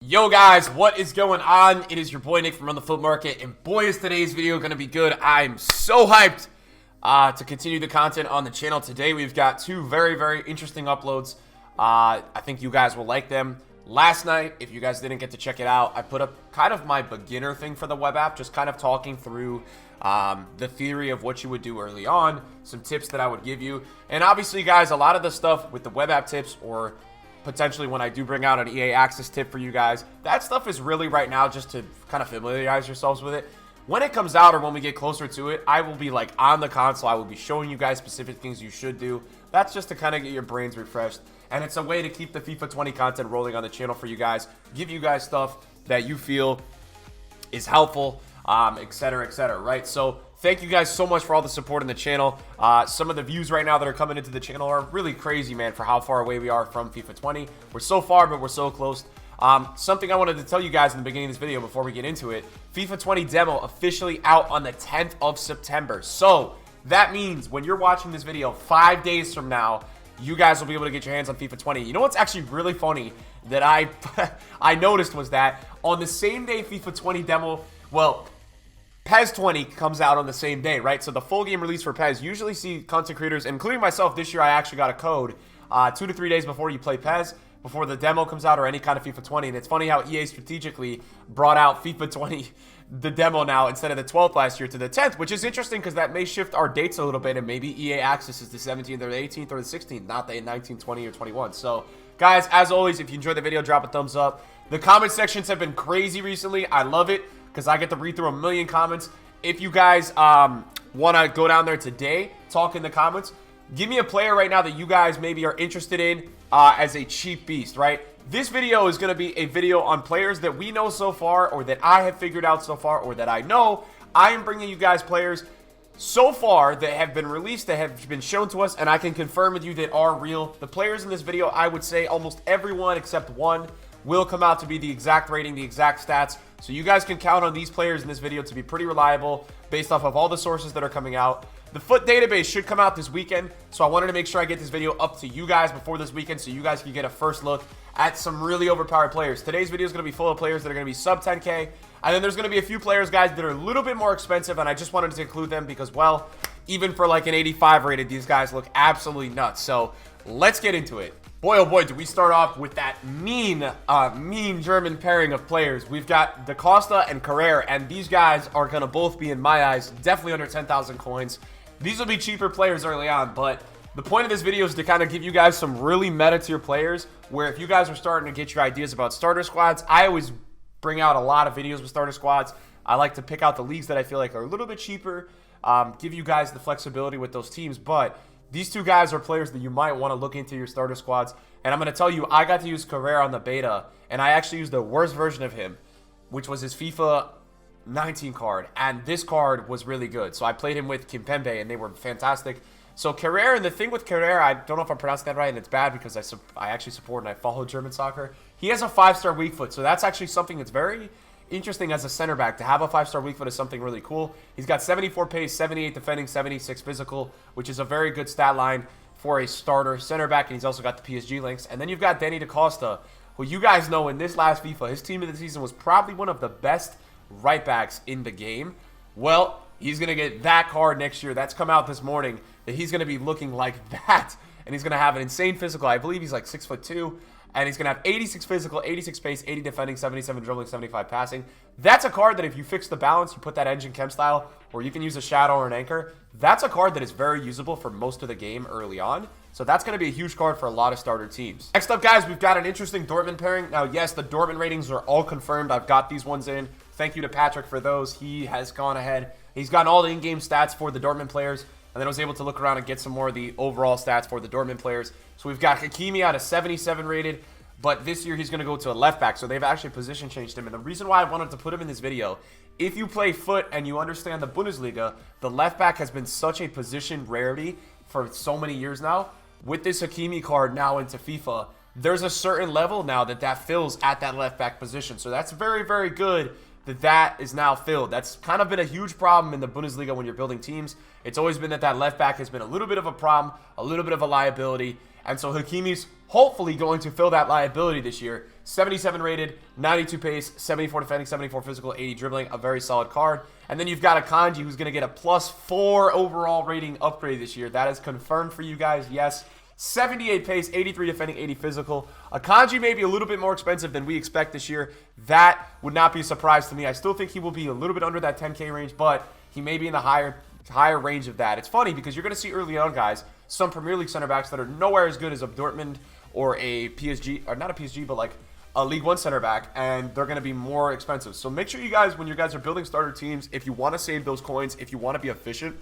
Yo guys, what is going on? It is your boy Nick from On the Flip Market, and boy is today's video going to be good. I'm so hyped to continue the content on the channel. Today we've got two very interesting uploads. I think you guys will like them. Last night, if you guys didn't get to check it out, I put up kind of my beginner thing for the web app, just kind of talking through the theory of what you would do early on, some tips that I would give you. And obviously guys, a lot of the stuff with the web app tips, or potentially when I do bring out an EA Access tip for you guys, that stuff is really right now just to kind of familiarize yourselves with it. When it comes out or when we get closer to it, I will be like on the console. I will be showing you guys specific things you should do. That's just to kind of get your brains refreshed. And it's a way to keep the FIFA 20 content rolling on the channel for you guys, give you guys stuff that you feel is helpful, etc., right? So thank you guys so much for all the support in the channel. Some of the views right now that are coming into the channel are really crazy, man, for how far away we are from FIFA 20. We're so far, but we're so close. Something I wanted to tell you guys in the beginning of this video before we get into it: FIFA 20 demo officially out on the 10th of September. So that means when you're watching this video 5 days from now, you guys will be able to get your hands on FIFA 20. You know what's actually really funny that I noticed was that on the same day FIFA 20 demo, well, PES 20 comes out on the same day, right? So the full game release for PES, usually see content creators, including myself this year, I actually got a code 2 to 3 days before you play PES, before the demo comes out or any kind of FIFA 20. And it's funny how EA strategically brought out FIFA 20, the demo now, instead of the 12th last year to the 10th, which is interesting because that may shift our dates a little bit, and maybe EA Access is the 17th or the 18th or the 16th, not the 19, 20, or 21. So guys, as always, if you enjoyed the video, drop a thumbs up. The comment sections have been crazy recently. I love it because I get to read through a million comments. If you guys want to go down there today, talk in the comments, give me a player right now that you guys maybe are interested in as a cheap beast, right? This video is going to be a video on players that we know so far, or that I have figured out so far, or that I know. I am bringing you guys players so far that have been released, that have been shown to us, and I can confirm with you that are real. The players in this video, I would say almost everyone except one will come out to be the exact rating, the exact stats. So you guys can count on these players in this video to be pretty reliable based off of all the sources that are coming out. The FUT database should come out this weekend, so I wanted to make sure I get this video up to you guys before this weekend so you guys can get a first look at some really overpowered players. Today's video is going to be full of players that are going to be sub 10K, and then there's going to be a few players, guys, that are a little bit more expensive, and I just wanted to include them because, well, even for like an 85 rated, these guys look absolutely nuts. So let's get into it. Boy, oh boy, do we start off with that mean German pairing of players. We've got Da Costa and Carrera, and these guys are going to both be, in my eyes, definitely under 10,000 coins. These will be cheaper players early on, but the point of this video is to kind of give you guys some really meta tier players, where if you guys are starting to get your ideas about starter squads, I always bring out a lot of videos with starter squads. I like to pick out the leagues that I feel like are a little bit cheaper, give you guys the flexibility with those teams, but these two guys are players that you might want to look into your starter squads. And I'm going to tell you, I got to use Carrera on the beta, and I actually used the worst version of him, which was his FIFA 19 card. And this card was really good. So I played him with Kimpembe, and they were fantastic. So Carrera, and the thing with Carrera, I don't know if I'm pronouncing that right, and it's bad because I actually support and I follow German soccer. He has a 5-star weak foot, so that's actually something that's very interesting as a center back. To have a 5-star weak foot is something really cool. He's got 74 pace, 78 defending, 76 physical, which is a very good stat line for a starter center back, and he's also got the PSG links. And then you've got Danny Da Costa, who you guys know in this last FIFA, his team of the season was probably one of the best right backs in the game. Well, he's going to get that card next year. That's come out this morning, that he's going to be looking like that, and he's going to have an insane physical. I believe he's like 6'2", and he's going to have 86 physical, 86 pace, 80 defending, 77 dribbling, 75 passing. That's a card that if you fix the balance, you put that engine chem style, or you can use a shadow or an anchor, that's a card that is very usable for most of the game early on. So that's going to be a huge card for a lot of starter teams. Next up, guys, we've got an interesting Dortmund pairing. Now, yes, the Dortmund ratings are all confirmed. I've got these ones in. Thank you to Patrick for those. He has gone ahead. He's gotten all the in-game stats for the Dortmund players, and then I was able to look around and get some more of the overall stats for the Dortmund players. So we've got Hakimi out of 77 rated, but this year he's going to go to a left back, so they've actually position changed him. And the reason why I wanted to put him in this video, if you play FUT and you understand the Bundesliga, the left back has been such a position rarity for so many years now. With this Hakimi card now into FIFA, there's a certain level now that fills at that left back position. So that's very good that is now filled. That's kind of been a huge problem in the Bundesliga when you're building teams. It's always been that left back has been a little bit of a problem, a little bit of a liability. And so Hakimi's hopefully going to fill that liability this year. 77 rated, 92 pace, 74 defending, 74 physical, 80 dribbling. A very solid card. And then you've got Akanji, who's going to get a +4 overall rating upgrade this year. That is confirmed for you guys. Yes. 78 pace, 83 defending, 80 physical. Akanji may be a little bit more expensive than we expect this year. That would not be a surprise to me. I still think he will be a little bit under that 10K range, but he may be in the higher range of that. It's funny because you're going to see early on, guys, some Premier League center backs that are nowhere as good as a Dortmund or a PSG, or not a PSG, but like a League One center back, and they're going to be more expensive. So make sure you guys, when you guys are building starter teams, if you want to save those coins, if you want to be efficient,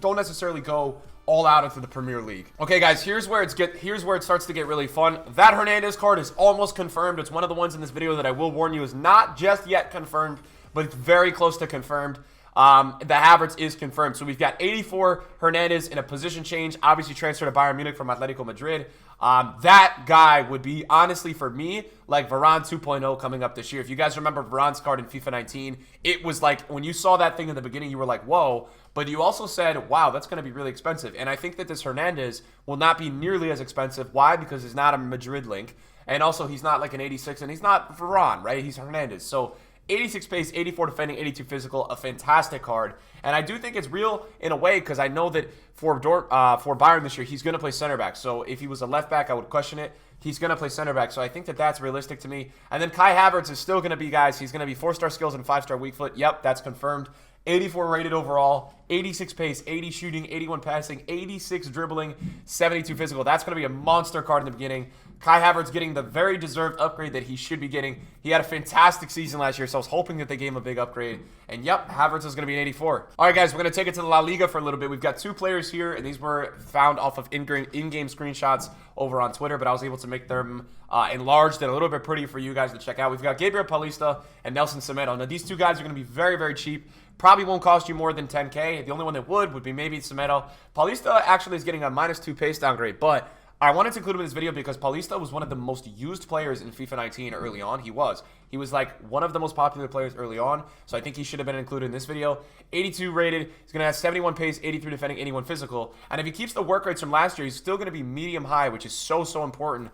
don't necessarily go all out into the Premier League. Okay, guys, here's where it starts to get really fun. That Hernandez card is almost confirmed. It's one of the ones in this video that I will warn you is not just yet confirmed, but it's very close to confirmed. The Havertz is confirmed. So we've got 84 Hernandez in a position change, obviously transferred to Bayern Munich from Atletico Madrid. That guy would be, honestly, for me, like Varane 2.0 coming up this year. If you guys remember Varane's card in FIFA 19, it was like, when you saw that thing in the beginning, you were like, whoa. But you also said, wow, that's going to be really expensive. And I think that this Hernandez will not be nearly as expensive. Why? Because he's not a Madrid link. And also, he's not like an 86, and he's not Varane, right? He's Hernandez. So 86 pace, 84 defending, 82 physical, a fantastic card. And I do think it's real in a way because I know that for Bayern this year, he's going to play center back. So if he was a left back, I would question it. He's going to play center back. So I think that that's realistic to me. And then Kai Havertz is still going to be, guys, he's going to be 4-star skills and 5-star weak foot. Yep, that's confirmed. 84 rated overall, 86 pace, 80 shooting, 81 passing, 86 dribbling, 72 physical. That's going to be a monster card in the beginning. Kai Havertz getting the very deserved upgrade that he should be getting. He had a fantastic season last year, so I was hoping that they gave him a big upgrade. And yep, Havertz is going to be an 84. All right, guys, we're going to take it to the La Liga for a little bit. We've got two players here, and these were found off of in-game screenshots over on Twitter, but I was able to make them enlarged and a little bit pretty for you guys to check out. We've got Gabriel Paulista and Nelson Semedo. Now, these two guys are going to be very, very cheap. Probably won't cost you more than 10K. The only one that would be maybe Semedo. Paulista actually is getting a -2 pace downgrade, but I wanted to include him in this video because Paulista was one of the most used players in FIFA 19 early on. He was like one of the most popular players early on, so I think he should have been included in this video. 82 rated. He's going to have 71 pace, 83 defending, 81 physical. And if he keeps the work rates from last year, he's still going to be medium high, which is so important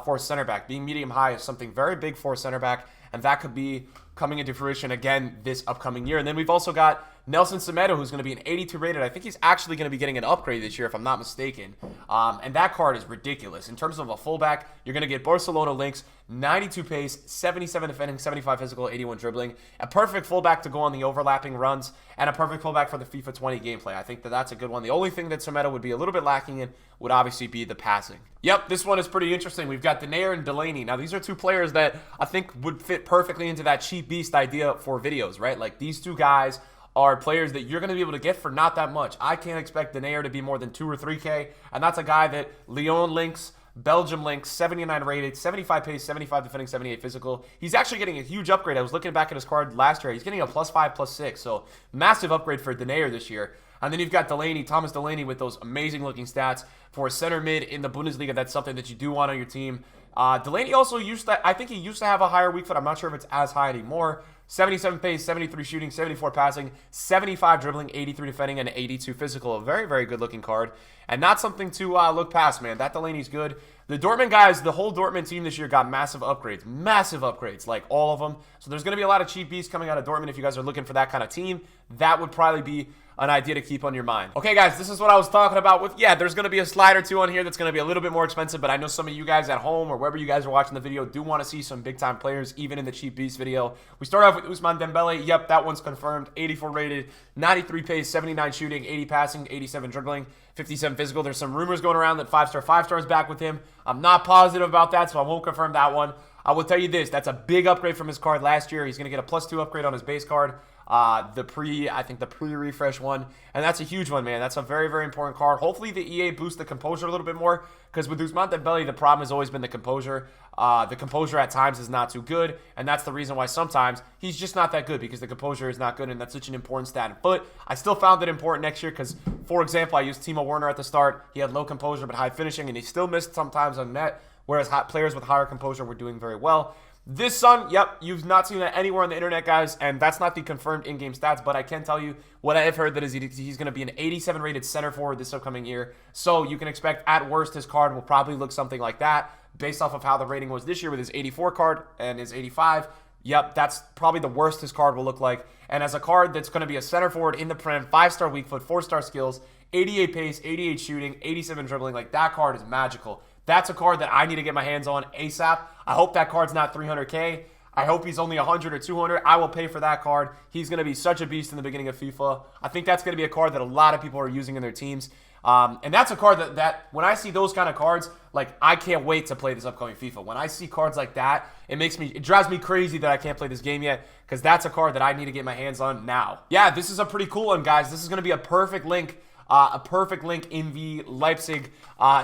for a center back. Being medium high is something very big for a center back, and that could be coming into fruition again this upcoming year. And then we've also got Nelson Semedo, who's going to be an 82 rated. I think he's actually going to be getting an upgrade this year, if I'm not mistaken. And that card is ridiculous. In terms of a fullback, you're going to get Barcelona links, 92 pace, 77 defending, 75 physical, 81 dribbling. A perfect fullback to go on the overlapping runs, and a perfect fullback for the FIFA 20 gameplay. I think that that's a good one. The only thing that Semedo would be a little bit lacking in would obviously be the passing. Yep, this one is pretty interesting. We've got Denayer and Delaney. Now, these are two players that I think would fit perfectly into that cheap beast idea for videos, right? Like, these two guys are players that you're going to be able to get for not that much. I can't expect Denayer to be more than 2 or 3K, and that's a guy that Lyon links, Belgium links, 79 rated, 75 pace, 75 defending, 78 physical. He's actually getting a huge upgrade. I was looking back at his card last year. He's getting a +5, +6, so massive upgrade for Denayer this year. And then you've got Delaney, Thomas Delaney, with those amazing-looking stats for a center mid in the Bundesliga. That's something that you do want on your team. Delaney also I think he used to have a higher weak foot. I'm not sure if it's as high anymore. 77 pace, 73 shooting, 74 passing, 75 dribbling, 83 defending, and 82 physical. A very, very good-looking card. And not something to look past, man. That Delaney's good. The Dortmund guys, the whole Dortmund team this year got massive upgrades, like all of them. So there's going to be a lot of cheap beasts coming out of Dortmund. If you guys are looking for that kind of team, that would probably be an idea to keep on your mind. Okay, guys, this is what I was talking about with, yeah, there's going to be a slide or two on here that's going to be a little bit more expensive, but I know some of you guys at home or wherever you guys are watching the video do want to see some big-time players, even in the cheap beast video. We start off with Ousmane Dembele. Yep, that one's confirmed. 84 rated, 93 pace, 79 shooting, 80 passing, 87 dribbling, 57 physical. There's some rumors going around that 5-star is back with him. I'm not positive about that, so I won't confirm that one. I will tell you this, that's a big upgrade from his card last year. He's going to get a +2 upgrade on his base card. I think the pre-refresh one, and that's a huge one, man. That's a very, very important card. Hopefully the EA boosts the composure a little bit more, because with Ousmane Dembele, the problem has always been the composure. The composure at times is not too good, and that's the reason why sometimes he's just not that good, because the composure is not good, and that's such an important stat. But I still found it important next year, because, for example, I used Timo Werner at the start. He had low composure but high finishing, and he still missed sometimes on net, whereas players with higher composure were doing very well. This Son, yep, you've not seen that anywhere on the internet, guys, and that's not the confirmed in-game stats, but I can tell you what I have heard that is he's going to be an 87 rated center forward this upcoming year. So you can expect, at worst, his card will probably look something like that based off of how the rating was this year with his 84 card and his 85. Yep, that's probably the worst his card will look like. And as a card that's going to be a center forward in the Prem, 5-star weak foot, 4-star skills, 88 pace, 88 shooting, 87 dribbling, like that card is magical. That's a card that I need to get my hands on ASAP. I hope that card's not 300K. I hope he's only 100 or 200. I will pay for that card. He's going to be such a beast in the beginning of FIFA. I think that's going to be a card that a lot of people are using in their teams. And that's a card that when I see those kind of cards, like, I can't wait to play this upcoming FIFA. When I see cards like that, it drives me crazy that I can't play this game yet, because that's a card that I need to get my hands on now. Yeah, this is a pretty cool one, guys. This is going to be a perfect link. In the Leipzig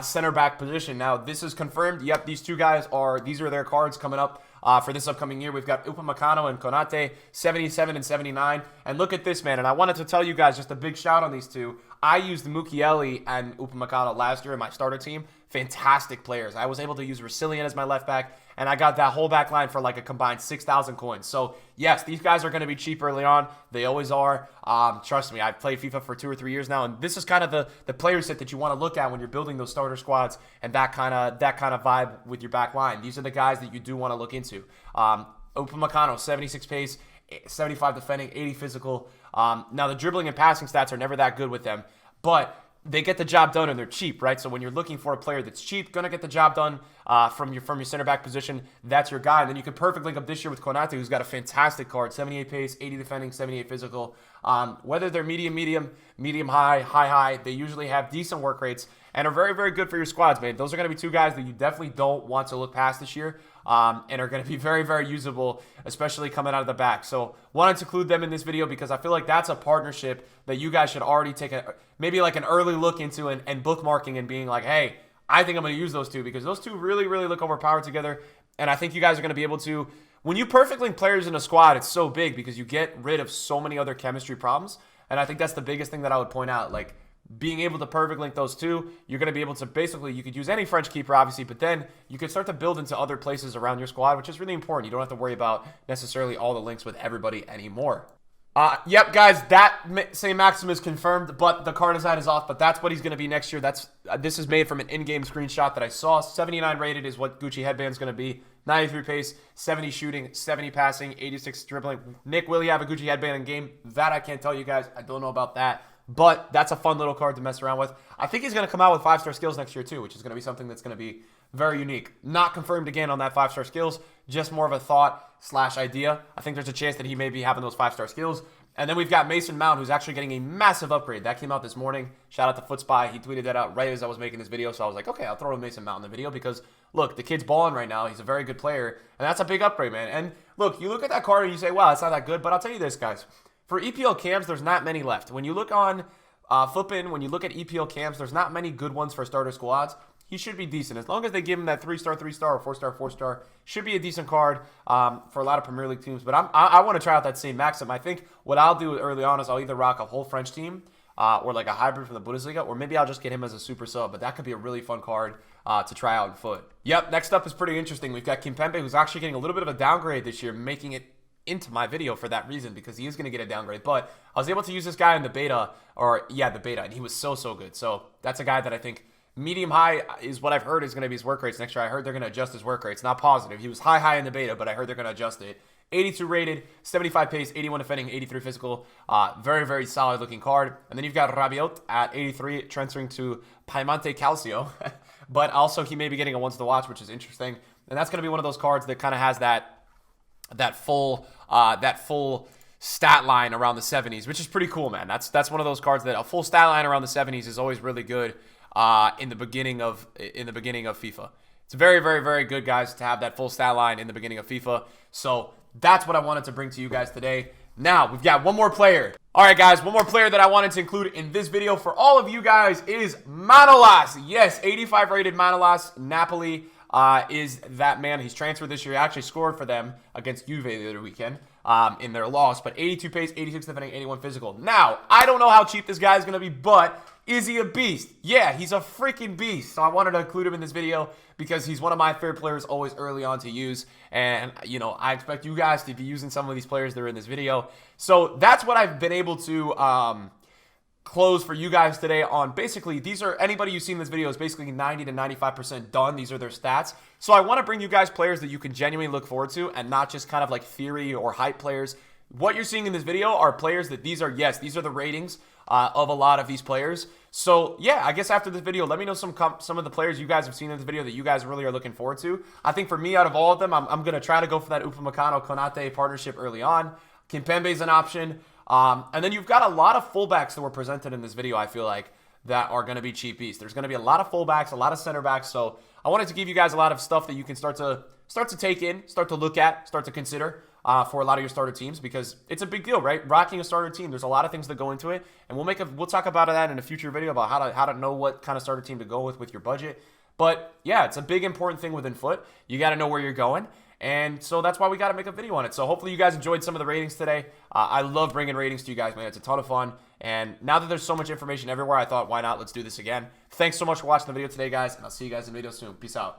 center back position. Now, this is confirmed. Yep, these are their cards coming up for this upcoming year. We've got Upamecano and Konate, 77 and 79. And look at this, man. And I wanted to tell you guys just a big shout on these two. I used Mukiele and Upamecano last year in my starter team. Fantastic players. I was able to use Resilient as my left back, and I got that whole back line for like a combined 6,000 coins. So, yes, these guys are going to be cheap early on. They always are. Trust me, I've played FIFA for 2 or 3 years now, and this is kind of the player set that you want to look at when you're building those starter squads and that kind of vibe with your back line. These are the guys that you do want to look into. Upamecano, 76 pace, 75 defending, 80 physical. Now, the dribbling and passing stats are never that good with them, but they get the job done and they're cheap, right? So when you're looking for a player that's cheap, gonna get the job done from your center back position, that's your guy. And then you can perfect link up this year with Konate, who's got a fantastic card, 78 pace, 80 defending, 78 physical. Whether they're medium, high, they usually have decent work rates and are very, very good for your squads, man. Those are going to be two guys that you definitely don't want to look past this year, and are going to be very, very usable, especially coming out of the back. So wanted to include them in this video because I feel like that's a partnership that you guys should already take maybe like an early look into and bookmarking and being like, hey, I think I'm going to use those two, because those two really, really look overpowered together. And I think you guys are going to be able to, when you perfect link players in a squad, it's so big because you get rid of so many other chemistry problems. And I think that's the biggest thing that I would point out. Like, being able to perfect link those two, you're going to be able to basically, you could use any French keeper, obviously, but then you could start to build into other places around your squad, which is really important. You don't have to worry about necessarily all the links with everybody anymore. Yep, guys, that same maxim is confirmed, but the card design is off, but that's what he's going to be next year. This is made from an in-game screenshot that I saw. 79 rated is what Gucci headband's going to be. 93 pace, 70 shooting, 70 passing, 86 dribbling. Nick, will he have a Gucci headband in game? That I can't tell you guys. I don't know about that, but that's a fun little card to mess around with. I think he's going to come out with 5-star skills next year too, which is going to be something that's going to be very unique. Not confirmed again on that 5-star skills, just more of a thought/idea. I think there's a chance that he may be having those 5-star skills. And then we've got Mason Mount, who's actually getting a massive upgrade. That came out this morning. Shout out to FootSpy. He tweeted that out right as I was making this video. So I was like, okay, I'll throw Mason Mount in the video because, look, the kid's balling right now. He's a very good player. And that's a big upgrade, man. And, look, you look at that card and you say, wow, it's not that good. But I'll tell you this, guys. For EPL cams, there's not many left. When you look on Flippin', when you look at EPL cams, there's not many good ones for starter squads. He should be decent. As long as they give him that 3-star, 3-star, or 4-star, 4-star, should be a decent card for a lot of Premier League teams. But I want to try out that same maxim. I think what I'll do early on is I'll either rock a whole French team or like a hybrid from the Bundesliga, or maybe I'll just get him as a super sub. But that could be a really fun card to try out in foot. Yep, next up is pretty interesting. We've got Kimpembe, who's actually getting a little bit of a downgrade this year, making it into my video for that reason, because he is going to get a downgrade. But I was able to use this guy in the beta, and he was so good. So that's a guy that I think medium high is what I've heard is going to be his work rates next year. I heard they're going to adjust his work rates. Not positive. He was high in the beta, but I heard they're going to adjust it. 82 rated, 75 pace, 81 defending, 83 physical. Very, very solid looking card. And then you've got Rabiot at 83, transferring to Piemonte Calcio. But also he may be getting a once to watch, which is interesting. And that's going to be one of those cards that kind of has that full stat line around the 70s, which is pretty cool, man. That's one of those cards that a full stat line around the 70s is always really good. In the beginning of FIFA. It's very, very, very good, guys, to have that full stat line in the beginning of FIFA. So that's what I wanted to bring to you guys today. Now, we've got one more player. All right, guys, one more player that I wanted to include in this video for all of you guys is Manolas. Yes, 85 rated Manolas, Napoli. is that man. He's transferred this year. He actually scored for them against Juve the other weekend in their loss. But 82 pace, 86 defending, 81 physical. Now, I don't know how cheap this guy is going to be, but is he a beast? Yeah, he's a freaking beast. So I wanted to include him in this video because he's one of my favorite players always early on to use. And, you know, I expect you guys to be using some of these players that are in this video. So that's what I've been able to close for you guys today on. Basically, these are, anybody you've seen in this video is basically 90 to 95% done. These are their stats. So I want to bring you guys players that you can genuinely look forward to and not just kind of like theory or hype players. What you're seeing in this video are players that these are the ratings of a lot of these players. So yeah, I guess after this video, let me know some of the players you guys have seen in this video that you guys really are looking forward to. I think for me, out of all of them, I'm going to try to go for that Upamecano-Konate partnership early on. Kimpembe's an option. And then you've got a lot of fullbacks that were presented in this video, I feel like, that are going to be cheap beasts. There's going to be a lot of fullbacks, a lot of center backs. So I wanted to give you guys a lot of stuff that you can start to take in, start to look at, start to consider for a lot of your starter teams, because it's a big deal, right? Rocking a starter team, there's a lot of things that go into it, and we'll talk about that in a future video about how to know what kind of starter team to go with your budget. But yeah, it's a big important thing within foot. You got to know where you're going. And so that's why we got to make a video on it. So hopefully you guys enjoyed some of the ratings today. I love bringing ratings to you guys, man. It's a ton of fun. And now that there's so much information everywhere, I thought, why not? Let's do this again. Thanks so much for watching the video today, guys. And I'll see you guys in the video soon. Peace out.